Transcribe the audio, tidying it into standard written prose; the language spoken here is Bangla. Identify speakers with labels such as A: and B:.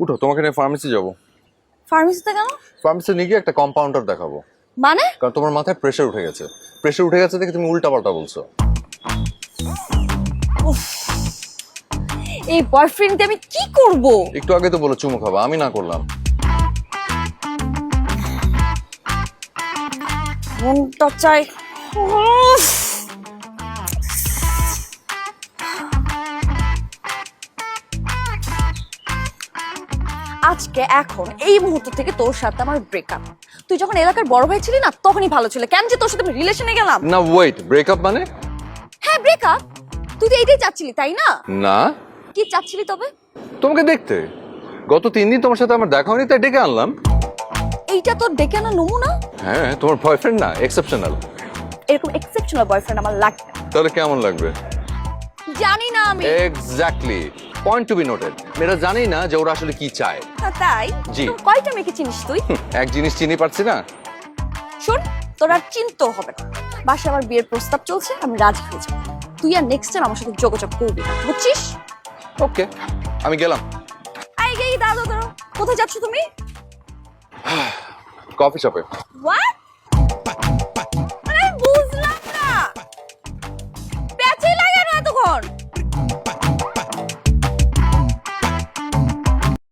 A: উঠো, তোমাকে নিয়ে ফার্মেসি যাবো।
B: ফার্মেসিতে কেন?
A: ফার্মেসি নিয়ে গিয়ে একটা কম্পাউন্ডার দেখাবো।
B: মানে?
A: কারণ তোমার মাথায় প্রেশার উঠে গেছে। প্রেশার উঠে গেছে দেখে তুমি উল্টাপাল্টা বলছো।
B: এই বয়ফ্রেন্ড আমি কি করব?
A: একটু আগে তো বলে চুমু খাবা, আমি না করলাম।
B: মনটা চাই। উফ! আজকে এখন এই মুহূর্ত থেকে তোর সাথে আমার ব্রেকআপ। তুই যখন এলাকার বড় ভাই ছিলি না তখনই ভালো ছিল, কেন যে তোর সাথে আমি রিলেশনে গেলাম।
A: না ওয়েট, ব্রেকআপ মানে?
B: হ্যাঁ ব্রেকআপ। তুই তো এইটাই চাচ্ছিলি তাই না?
A: না,
B: কি চাচ্ছিলি তবে?
A: তোমাকে দেখতে। গত 3 দিন তোমার সাথে আমার দেখা হয়নি, তাই ডেকে আনলাম।
B: এইটা তোর ডেকে আনা নমুনা?
A: হ্যাঁ, তোমার বয়ফ্রেন্ড না এক্সেপশনাল।
B: এরকম এক্সেপশনাল বয়ফ্রেন্ড আমার লাগবে না।
A: তাহলে কেমন লাগবে?
B: জানি না আমি।
A: Exactly, point to be noted. মেয়েরা জানেই না যে ওরা আসলে কি চায়।
B: তাই?
A: জি।
B: তো কয়টা মেয়েকে চিনিস তুই?
A: এক জিনিস চিনি পারছি না।
B: শোন, তোর আর চিনতেও হবে না। বাসায় আমার বিয়ের প্রস্তাব চলছে, আমি রাজি হয়ে যাবো। তুই আর নেক্সট টাইম আমার সাথে যোগাযোগ করবি না, বুঝছিস?
A: ওকে, আমি গেলাম।
B: এই দাদা, কোথায় যাচ্ছ তুমি?
A: কফি শপে।
B: হোয়াট?